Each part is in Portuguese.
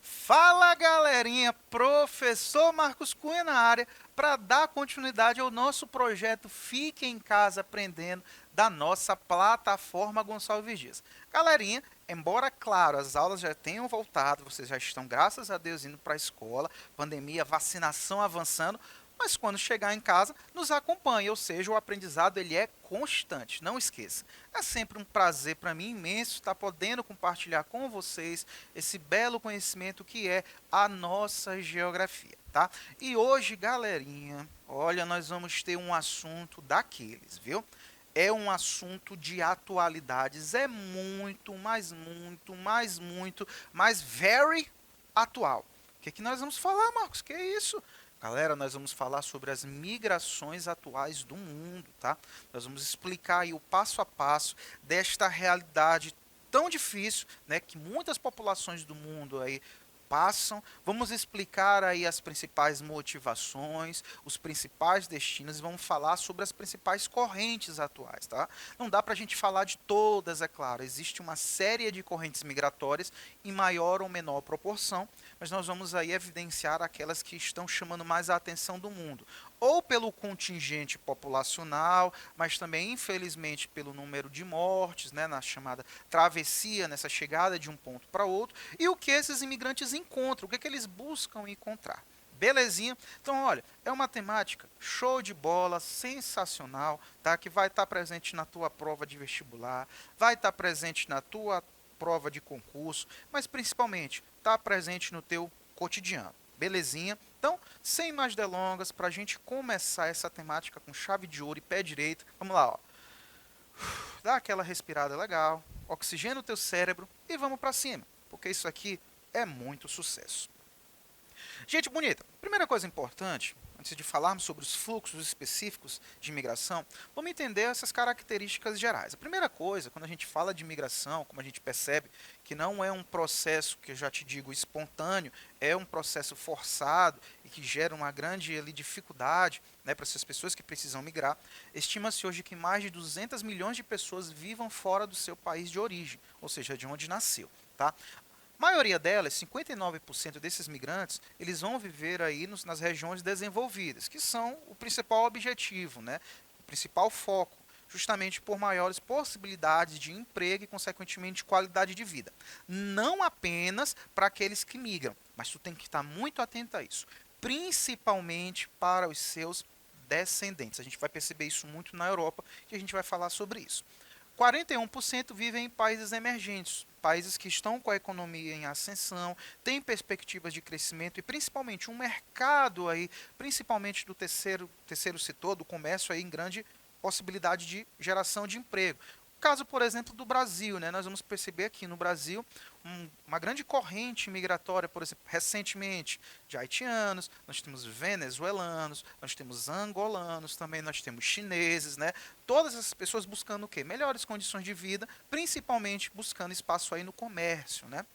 Fala galerinha, professor Marcos Cunha na área para dar continuidade ao nosso projeto Fique em Casa Aprendendo da nossa plataforma Gonçalves Dias. Galerinha, embora claro as aulas já tenham voltado, vocês já estão graças a Deus indo para a escola, pandemia, vacinação avançando, mas quando chegar em casa, nos acompanhe, ou seja, o aprendizado ele é constante, não esqueça. É sempre um prazer para mim imenso estar podendo compartilhar com vocês esse belo conhecimento que é a nossa geografia, tá? E hoje, galerinha, olha, nós vamos ter um assunto daqueles, viu? É um assunto de atualidades, é mais very atual. O que nós vamos falar, Marcos? Que é isso? Galera, nós vamos falar sobre as migrações atuais do mundo, tá? Nós vamos explicar aí o passo a passo desta realidade tão difícil, né, que muitas populações do mundo aí passam. Vamos explicar aí as principais motivações, os principais destinos e vamos falar sobre as principais correntes atuais, tá? Não dá para a gente falar de todas, é claro. Existe uma série de correntes migratórias em maior ou menor proporção, mas nós vamos aí evidenciar aquelas que estão chamando mais a atenção do mundo, ou pelo contingente populacional, mas também, infelizmente, pelo número de mortes, né, na chamada travessia, nessa chegada de um ponto para outro, e o que esses imigrantes encontram, o que eles buscam encontrar. Belezinha? Então, olha, é uma temática show de bola, sensacional, tá? Que vai estar presente na tua prova de vestibular, vai estar presente na tua prova de concurso, mas principalmente está presente no teu cotidiano. Belezinha? Então, sem mais delongas, para a gente começar essa temática com chave de ouro e pé direito, vamos lá, ó. Dá aquela respirada legal, oxigena o teu cérebro e vamos para cima, porque isso aqui é muito sucesso. Gente bonita, primeira coisa importante, antes de falarmos sobre os fluxos específicos de imigração, vamos entender essas características gerais. A primeira coisa, quando a gente fala de imigração, como a gente percebe que não é um processo, que eu já te digo, espontâneo, é um processo forçado e que gera uma grande dificuldade, né, para essas pessoas que precisam migrar, estima-se hoje que mais de 200 milhões de pessoas vivam fora do seu país de origem, ou seja, de onde nasceu, tá? A maioria delas, 59% desses migrantes, eles vão viver aí nas regiões desenvolvidas, que são o principal objetivo, né? O principal foco, justamente por maiores possibilidades de emprego e, consequentemente, qualidade de vida. Não apenas para aqueles que migram, mas tu tem que estar muito atento a isso, principalmente para os seus descendentes. A gente vai perceber isso muito na Europa e a gente vai falar sobre isso. 41% vivem em países emergentes, países que estão com a economia em ascensão, têm perspectivas de crescimento e principalmente um mercado aí, principalmente do terceiro setor, do comércio aí em grande possibilidade de geração de emprego. Caso, por exemplo, do Brasil, né, nós vamos perceber aqui no Brasil uma grande corrente migratória, por exemplo, recentemente, de haitianos, nós temos venezuelanos, nós temos angolanos, também nós temos chineses, né? Todas essas pessoas buscando o quê? Melhores condições de vida, principalmente buscando espaço aí no comércio, né?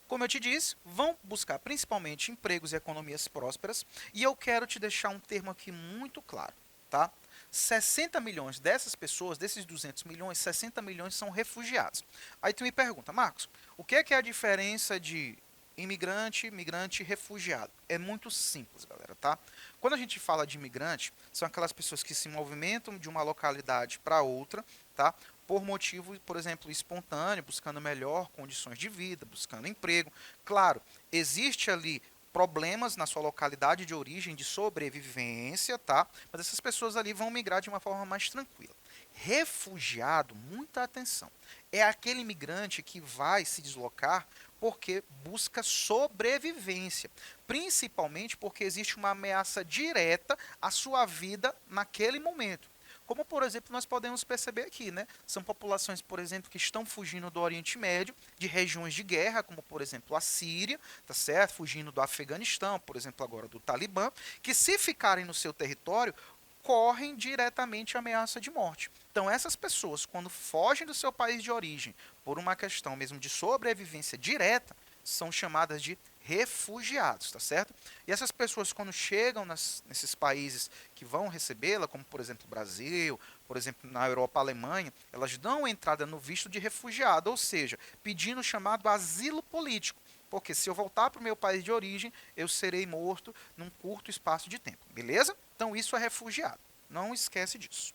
Como eu te disse, vão buscar principalmente empregos e economias prósperas, e eu quero te deixar um termo aqui muito claro, tá? 60 milhões dessas pessoas, desses 200 milhões, 60 milhões são refugiados. Aí tu me pergunta, Marcos, o que é a diferença de imigrante, migrante e refugiado? É muito simples, galera, tá? Quando a gente fala de imigrante, são aquelas pessoas que se movimentam de uma localidade para outra, tá? Por motivo, por exemplo, espontâneo, buscando melhor condições de vida, buscando emprego. Claro, existe ali problemas na sua localidade de origem de sobrevivência, tá? Mas essas pessoas ali vão migrar de uma forma mais tranquila. Refugiado, muita atenção, é aquele imigrante que vai se deslocar porque busca sobrevivência, principalmente porque existe uma ameaça direta à sua vida naquele momento. Como, por exemplo, nós podemos perceber aqui, né? São populações, por exemplo, que estão fugindo do Oriente Médio, de regiões de guerra, como, por exemplo, a Síria, tá certo? Fugindo do Afeganistão, por exemplo, agora do Talibã, que se ficarem no seu território, correm diretamente a ameaça de morte. Então, essas pessoas, quando fogem do seu país de origem, por uma questão mesmo de sobrevivência direta, são chamadas de refugiados, tá certo? E essas pessoas, quando chegam nesses países que vão recebê-la, como por exemplo o Brasil, por exemplo na Europa, a Alemanha, elas dão entrada no visto de refugiado, ou seja, pedindo o chamado asilo político. Porque se eu voltar para o meu país de origem, eu serei morto num curto espaço de tempo, beleza? Então isso é refugiado, não esquece disso.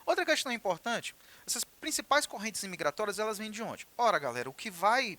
Outra questão importante, essas principais correntes imigratórias, elas vêm de onde? Ora, galera, o que vai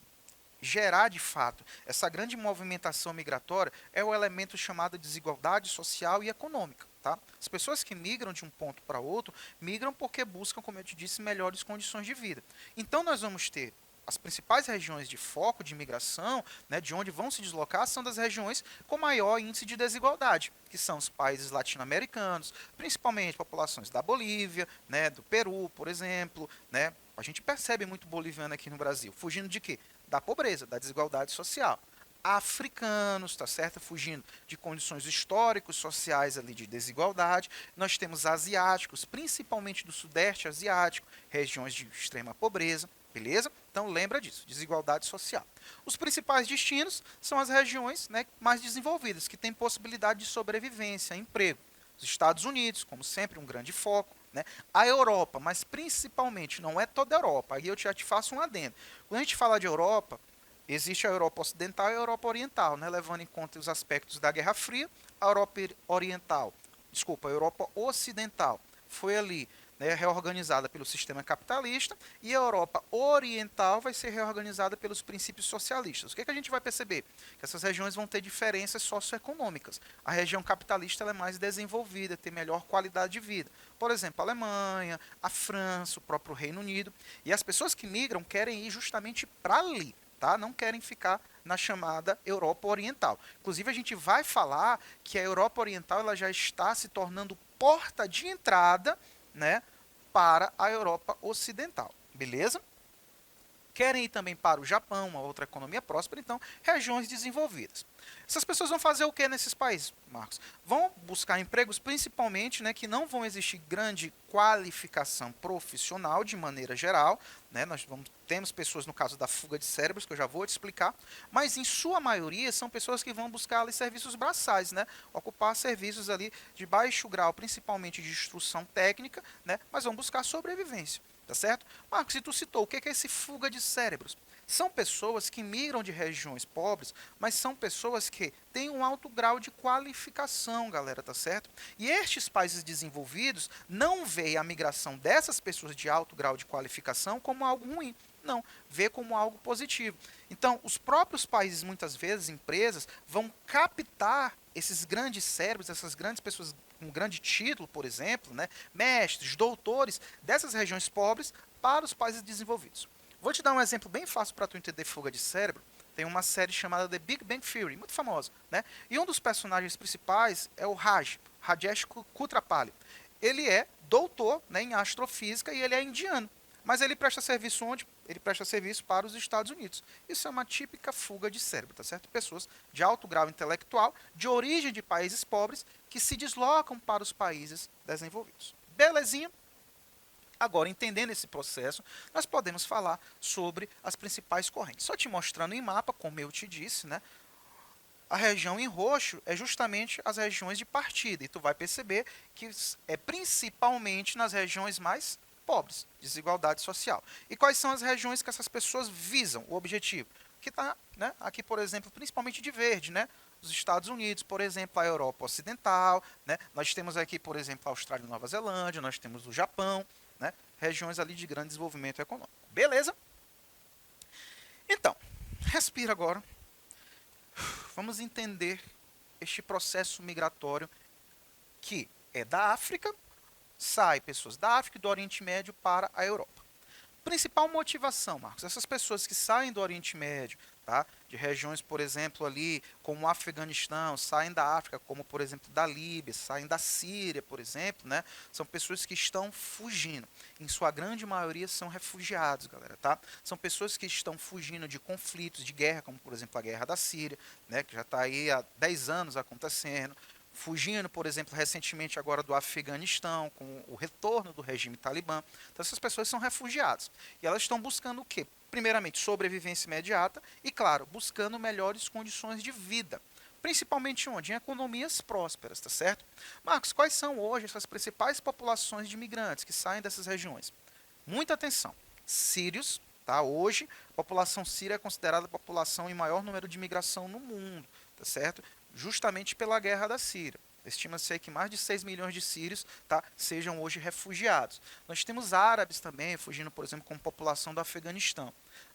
gerar de fato essa grande movimentação migratória é o elemento chamado desigualdade social e econômica. Tá? As pessoas que migram de um ponto para outro migram porque buscam, como eu te disse, melhores condições de vida. Então nós vamos ter as principais regiões de foco de imigração, né, de onde vão se deslocar, são das regiões com maior índice de desigualdade, que são os países latino-americanos, principalmente populações da Bolívia, né, do Peru, por exemplo. Né, a gente percebe muito boliviano aqui no Brasil, fugindo de quê? Da pobreza, da desigualdade social. Africanos, tá certo? Fugindo de condições históricos, sociais ali de desigualdade. Nós temos asiáticos, principalmente do sudeste asiático, regiões de extrema pobreza, beleza? Então lembra disso, desigualdade social. Os principais destinos são as regiões, né, mais desenvolvidas, que têm possibilidade de sobrevivência, emprego. Os Estados Unidos, como sempre, um grande foco. Né? A Europa, mas principalmente, não é toda a Europa, aí eu já te faço um adendo. Quando a gente fala de Europa, existe a Europa Ocidental e a Europa Oriental, né? Levando em conta os aspectos da Guerra Fria. A Europa Oriental, desculpa, a Europa Ocidental foi ali, né, reorganizada pelo sistema capitalista, e a Europa Oriental vai ser reorganizada pelos princípios socialistas. O que a gente vai perceber? Que essas regiões vão ter diferenças socioeconômicas. A região capitalista ela é mais desenvolvida, tem melhor qualidade de vida. Por exemplo, a Alemanha, a França, o próprio Reino Unido. E as pessoas que migram querem ir justamente para ali. Tá? Não querem ficar na chamada Europa Oriental. Inclusive, a gente vai falar que a Europa Oriental ela já está se tornando porta de entrada, né, para a Europa Ocidental. Beleza? Querem ir também para o Japão, uma outra economia próspera, então, regiões desenvolvidas. Essas pessoas vão fazer o que nesses países, Marcos? Vão buscar empregos, principalmente, né, que não vão existir grande qualificação profissional de maneira geral. Né, temos pessoas no caso da fuga de cérebros, que eu já vou te explicar, mas em sua maioria são pessoas que vão buscar ali serviços braçais, né, ocupar serviços ali de baixo grau, principalmente de instrução técnica, né, mas vão buscar sobrevivência. Tá certo? Marcos, e tu citou, o que é esse fuga de cérebros? São pessoas que migram de regiões pobres, mas são pessoas que têm um alto grau de qualificação, galera, tá certo? E estes países desenvolvidos não veem a migração dessas pessoas de alto grau de qualificação como algo ruim. Não, vê como algo positivo. Então, os próprios países, muitas vezes, empresas, vão captar esses grandes cérebros, essas grandes pessoas com grande título, por exemplo, né, mestres, doutores, dessas regiões pobres para os países desenvolvidos. Vou te dar um exemplo bem fácil para tu entender fuga de cérebro. Tem uma série chamada The Big Bang Theory, muito famosa, né? E um dos personagens principais é o Rajesh Kutrapali. Ele é doutor, né, em astrofísica e ele é indiano. Mas ele presta serviço onde? Ele presta serviço para os Estados Unidos. Isso é uma típica fuga de cérebro, tá certo? Pessoas de alto grau intelectual, de origem de países pobres, que se deslocam para os países desenvolvidos. Belezinha? Agora, entendendo esse processo, nós podemos falar sobre as principais correntes. Só te mostrando em mapa, como eu te disse, né? A região em roxo é justamente as regiões de partida. E tu vai perceber que é principalmente nas regiões mais pobres, desigualdade social. E quais são as regiões que essas pessoas visam, o objetivo? Que está, né, aqui, por exemplo, principalmente de verde, né? Os Estados Unidos, por exemplo, a Europa Ocidental, né? Nós temos aqui, por exemplo, a Austrália e Nova Zelândia, nós temos o Japão, né? Regiões ali de grande desenvolvimento econômico. Beleza? Então, respira agora. Vamos entender este processo migratório que é da África, sai pessoas da África e do Oriente Médio para a Europa. Principal motivação, Marcos, essas pessoas que saem do Oriente Médio, tá, de regiões, por exemplo, ali como o Afeganistão, saem da África, como, por exemplo, da Líbia, saem da Síria, por exemplo, né, são pessoas que estão fugindo. Em sua grande maioria são refugiados, galera, tá? São pessoas que estão fugindo de conflitos, de guerra, como, por exemplo, a Guerra da Síria, né, que já está aí há 10 anos acontecendo, fugindo, por exemplo, recentemente agora do Afeganistão, com o retorno do regime talibã. Então essas pessoas são refugiadas. E elas estão buscando o quê? primeiramente, sobrevivência imediata e, claro, buscando melhores condições de vida. Principalmente onde? Em economias prósperas, tá certo? Marcos, quais são hoje essas principais populações de imigrantes que saem dessas regiões? Muita atenção. Sírios, tá? Hoje, a população síria é considerada a população em maior número de imigração no mundo, tá certo? Justamente pela guerra da Síria. Estima-se aí que mais de 6 milhões de sírios, tá, sejam hoje refugiados. Nós temos árabes também, fugindo, por exemplo, como população do Afeganistão.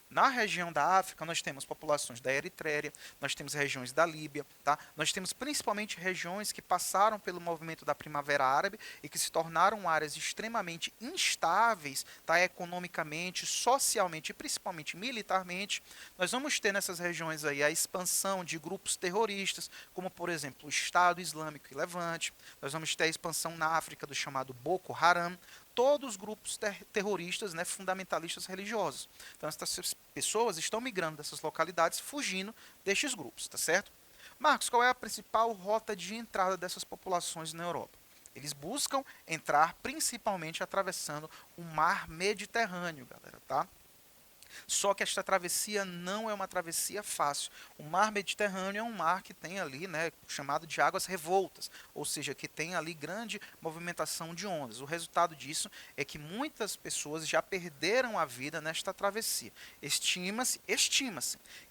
Na região da África, nós temos populações da Eritreia, nós temos regiões da Líbia, tá? Nós temos principalmente regiões que passaram pelo movimento da Primavera Árabe e que se tornaram áreas extremamente instáveis, tá? Economicamente, socialmente e principalmente militarmente. Nós vamos ter nessas regiões aí a expansão de grupos terroristas, como por exemplo o Estado Islâmico e Levante. Nós vamos ter a expansão na África do chamado Boko Haram, todos os grupos terroristas, né, fundamentalistas religiosos. Então, essas pessoas estão migrando dessas localidades, fugindo destes grupos, tá certo? Marcos, qual é a principal rota de entrada dessas populações na Europa? Eles buscam entrar principalmente atravessando o mar Mediterrâneo, galera, tá? Só que esta travessia não é uma travessia fácil. O mar Mediterrâneo é um mar que tem ali, né, chamado de águas revoltas, ou seja, que tem ali grande movimentação de ondas. O resultado disso é que muitas pessoas já perderam a vida nesta travessia. Estima-se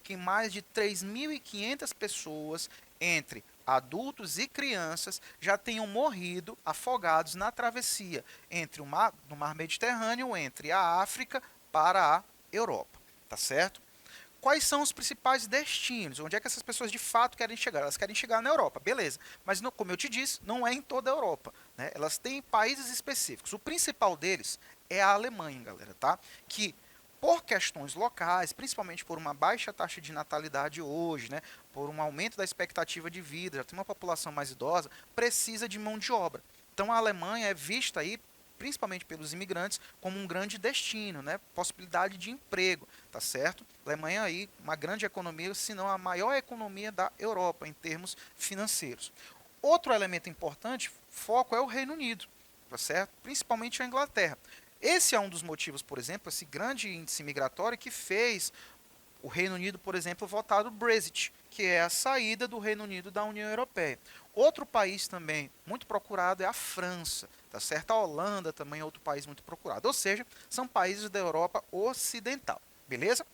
que mais de 3.500 pessoas entre adultos e crianças já tenham morrido afogados na travessia entre no mar Mediterrâneo, entre a África para a Europa, tá certo? Quais são os principais destinos? Onde é que essas pessoas de fato querem chegar? Elas querem chegar na Europa, beleza. Mas, como eu te disse, não é em toda a Europa, né? Elas têm países específicos. O principal deles é a Alemanha, galera, tá? Que, por questões locais, principalmente por uma baixa taxa de natalidade hoje, né? Por um aumento da expectativa de vida, já tem uma população mais idosa, precisa de mão de obra. Então, a Alemanha é vista aí principalmente pelos imigrantes, como um grande destino, né? Possibilidade de emprego, tá certo? A Alemanha aí, uma grande economia, se não a maior economia da Europa em termos financeiros. Outro elemento importante, foco é o Reino Unido, tá certo? Principalmente a Inglaterra. Esse é um dos motivos, por exemplo, esse grande índice migratório que fez o Reino Unido, por exemplo, votar o Brexit, que é a saída do Reino Unido da União Europeia. Outro país também muito procurado é a França, tá certo? A Holanda também é outro país muito procurado. Ou seja, são países da Europa Ocidental, beleza?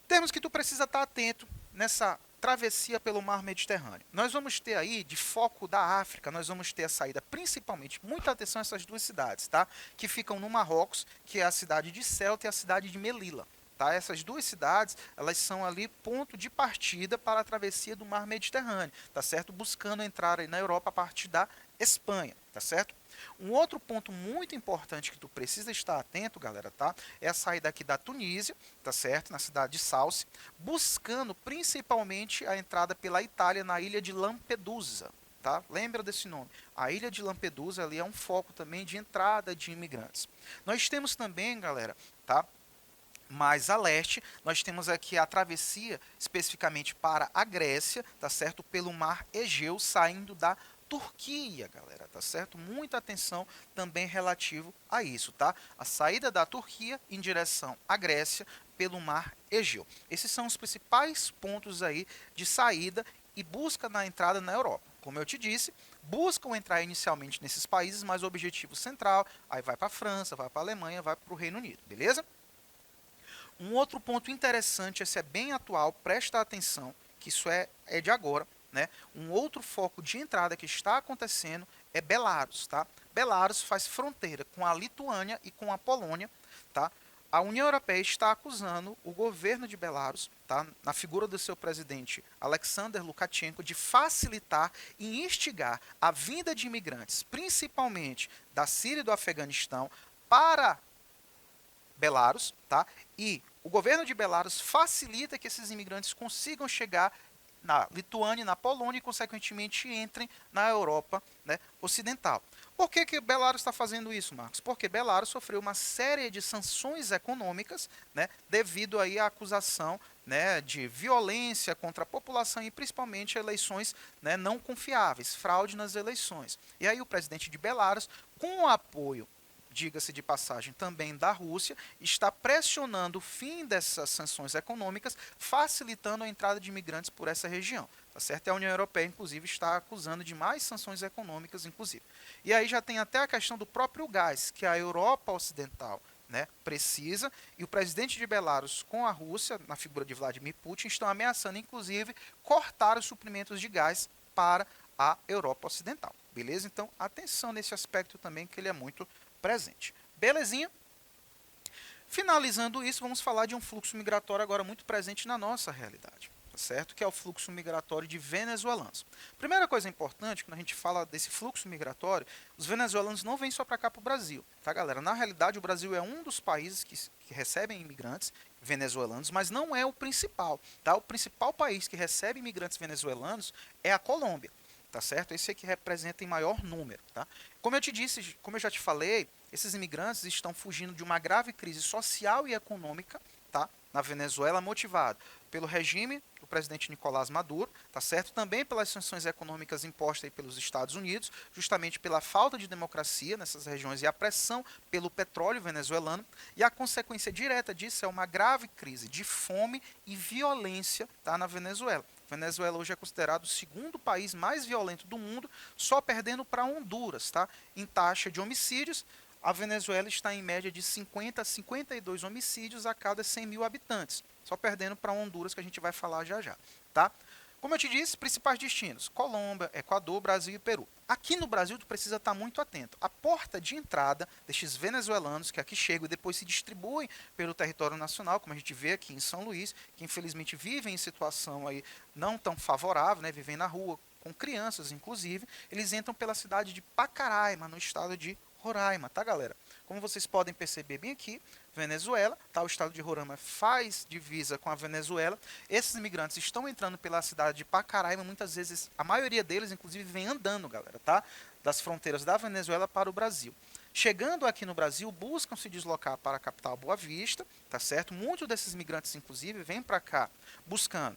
Temos que tu precisa estar atento nessa travessia pelo mar Mediterrâneo. Nós vamos ter aí, de foco da África, nós vamos ter a saída principalmente, muita atenção a essas duas cidades, tá? Que ficam no Marrocos, que é a cidade de Ceuta e a cidade de Melilla. Tá? Essas duas cidades, elas são ali ponto de partida para a travessia do mar Mediterrâneo, tá certo? Buscando entrar aí na Europa a partir da Espanha, tá certo? Um outro ponto muito importante que tu precisa estar atento, galera, tá? É a saída aqui da Tunísia, tá certo? Na cidade de Salse, buscando principalmente a entrada pela Itália na ilha de Lampedusa, tá? Lembra desse nome? A ilha de Lampedusa ali é um foco também de entrada de imigrantes. Nós temos também, galera, tá? Mais a leste, nós temos aqui a travessia especificamente para a Grécia, tá certo? Pelo mar Egeu, saindo da Turquia, galera, tá certo? Muita atenção também relativo a isso, tá? A saída da Turquia em direção à Grécia pelo mar Egeu. Esses são os principais pontos aí de saída e busca na entrada na Europa. Como eu te disse, buscam entrar inicialmente nesses países, mas o objetivo central, aí vai para a França, vai para a Alemanha, vai para o Reino Unido, beleza? Um outro ponto interessante, esse é bem atual, presta atenção, que isso é de agora, né? Um outro foco de entrada que está acontecendo é Belarus, tá? Belarus faz fronteira com a Lituânia e com a Polônia, tá? A União Europeia está acusando o governo de Belarus, tá? Na figura do seu presidente Alexander Lukashenko, de facilitar e instigar a vinda de imigrantes, principalmente da Síria e do Afeganistão, para Belarus, tá? E o governo de Belarus facilita que esses imigrantes consigam chegar na Lituânia, na Polônia e, consequentemente, entrem na Europa, né, ocidental. Por que Belarus está fazendo isso, Marcos? Porque Belarus sofreu uma série de sanções econômicas, né, devido aí à acusação, né, de violência contra a população e principalmente eleições, né, não confiáveis, fraude nas eleições. E aí o presidente de Belarus, com o apoio diga-se de passagem, também da Rússia, está pressionando o fim dessas sanções econômicas, facilitando a entrada de imigrantes por essa região. Tá certo? E a União Europeia, inclusive, está acusando de mais sanções econômicas, inclusive. E aí já tem até a questão do próprio gás, que a Europa Ocidental, né, precisa, e o presidente de Belarus com a Rússia, na figura de Vladimir Putin, estão ameaçando, inclusive, cortar os suprimentos de gás para a Europa Ocidental. Beleza? Então, atenção nesse aspecto também, que ele é muito presente. Belezinha? Finalizando isso, vamos falar de um fluxo migratório agora muito presente na nossa realidade, tá certo? Que é o fluxo migratório de venezuelanos. Primeira coisa importante, quando a gente fala desse fluxo migratório, os venezuelanos não vêm só para cá para o Brasil, tá, galera? Na realidade, o Brasil é um dos países que recebem imigrantes venezuelanos, mas não é o principal, tá? O principal país que recebe imigrantes venezuelanos é a Colômbia. Tá certo? Esse aqui representa em maior número, tá? Como eu te disse, como eu já te falei, esses imigrantes estão fugindo de uma grave crise social e econômica, tá? Na Venezuela, motivado pelo regime do presidente Nicolás Maduro, tá certo? Também pelas sanções econômicas impostas aí pelos Estados Unidos, justamente pela falta de democracia nessas regiões e a pressão pelo petróleo venezuelano, e a consequência direta disso é uma grave crise de fome e violência, tá, na Venezuela. Venezuela hoje é considerado o segundo país mais violento do mundo, só perdendo para Honduras, tá? Em taxa de homicídios, a Venezuela está em média de 50 a 52 homicídios a cada 100 mil habitantes, só perdendo para Honduras, que a gente vai falar já já, tá? Como eu te disse, principais destinos: Colômbia, Equador, Brasil e Peru. Aqui no Brasil, tu precisa estar muito atento. A porta de entrada destes venezuelanos que aqui chegam e depois se distribuem pelo território nacional, como a gente vê aqui em São Luís, que infelizmente vivem em situação aí não tão favorável, né, vivem na rua, com crianças inclusive, eles entram pela cidade de Pacaraima, no estado de Roraima, tá, galera? Como vocês podem perceber bem aqui, Venezuela, tá? O estado de Roraima faz divisa com a Venezuela. Esses imigrantes estão entrando pela cidade de Pacaraima, muitas vezes, a maioria deles, inclusive, vem andando, galera, tá? Das fronteiras da Venezuela para o Brasil. Chegando aqui no Brasil, buscam se deslocar para a capital Boa Vista, tá certo? Muitos desses imigrantes, inclusive, vêm para cá buscando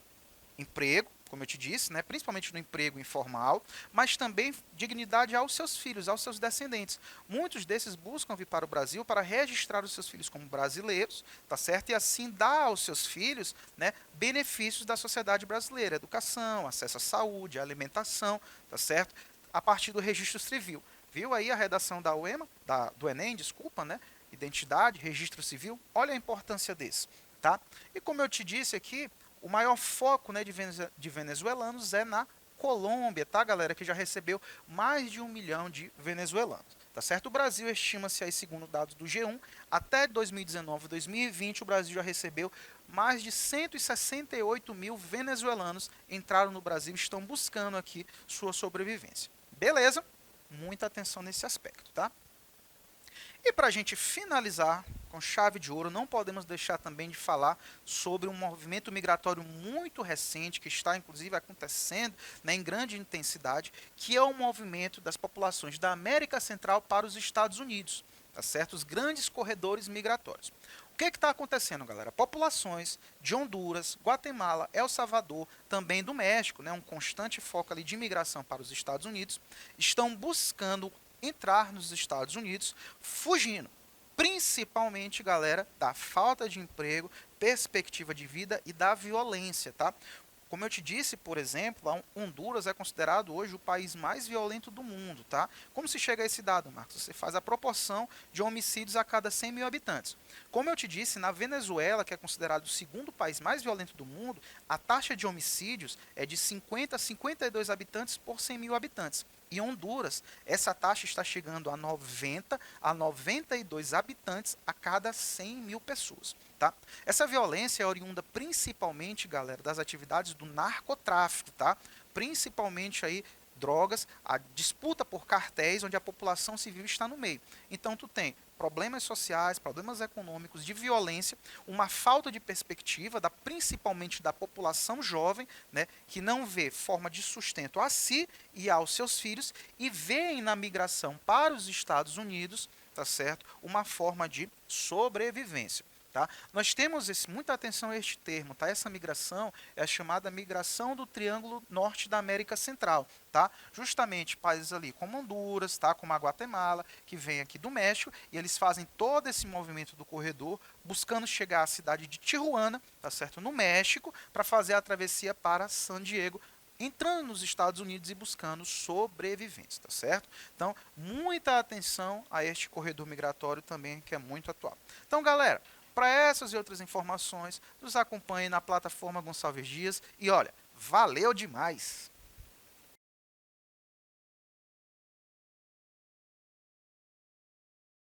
emprego, como eu te disse, né, principalmente no emprego informal, mas também dignidade aos seus filhos, aos seus descendentes. Muitos desses buscam vir para o Brasil para registrar os seus filhos como brasileiros, tá certo? E assim dar aos seus filhos, né, benefícios da sociedade brasileira, educação, acesso à saúde, à alimentação, tá certo? A partir do registro civil. Viu aí a redação da UEMA, do Enem, desculpa, né? Identidade, registro civil. Olha a importância desse, tá? E como eu te disse aqui, o maior foco, né, de venezuelanos é na Colômbia, tá, galera? Que já recebeu mais de 1 milhão de venezuelanos, tá certo? O Brasil estima-se aí, segundo dados do G1, até 2019 e 2020, o Brasil já recebeu mais de 168 mil venezuelanos entraram no Brasil e estão buscando aqui sua sobrevivência. Beleza? Muita atenção nesse aspecto, tá? E para a gente finalizar com chave de ouro, não podemos deixar também de falar sobre um movimento migratório muito recente, que está inclusive acontecendo, né, em grande intensidade, que é o movimento das populações da América Central para os Estados Unidos, tá certo? Os grandes corredores migratórios. O que está acontecendo, galera? Populações de Honduras, Guatemala, El Salvador, também do México, né, um constante foco ali de imigração para os Estados Unidos, estão buscando entrar nos Estados Unidos, fugindo, principalmente, galera, da falta de emprego, perspectiva de vida e da violência, tá? Como eu te disse, por exemplo, Honduras é considerado hoje o país mais violento do mundo, tá? Como se chega a esse dado, Marcos? Você faz a proporção de homicídios a cada 100 mil habitantes. Como eu te disse, na Venezuela, que é considerado o segundo país mais violento do mundo, a taxa de homicídios é de 50 a 52 habitantes por 100 mil habitantes. Em Honduras, essa taxa está chegando a 90 a 92 habitantes a cada 100 mil pessoas. Tá? Essa violência é oriunda principalmente, galera, das atividades do narcotráfico, tá? Principalmente aí drogas, a disputa por cartéis, onde a população civil está no meio. Então tu tem problemas sociais, problemas econômicos, de violência, uma falta de perspectiva, principalmente da população jovem, né, que não vê forma de sustento a si e aos seus filhos, e veem na migração para os Estados Unidos, tá certo, uma forma de sobrevivência. Tá? Nós temos muita atenção a este termo, tá? Essa migração é a chamada migração do Triângulo Norte da América Central, tá? Justamente países ali como Honduras, tá? Como a Guatemala, que vem aqui do México, e eles fazem todo esse movimento do corredor, buscando chegar à cidade de Tijuana, tá certo? No México, para fazer a travessia para San Diego, entrando nos Estados Unidos e buscando sobreviventes, tá certo? Então, muita atenção a este corredor migratório também, que é muito atual. Então, galera, para essas e outras informações, nos acompanhe na plataforma Gonçalves Dias e olha, valeu demais!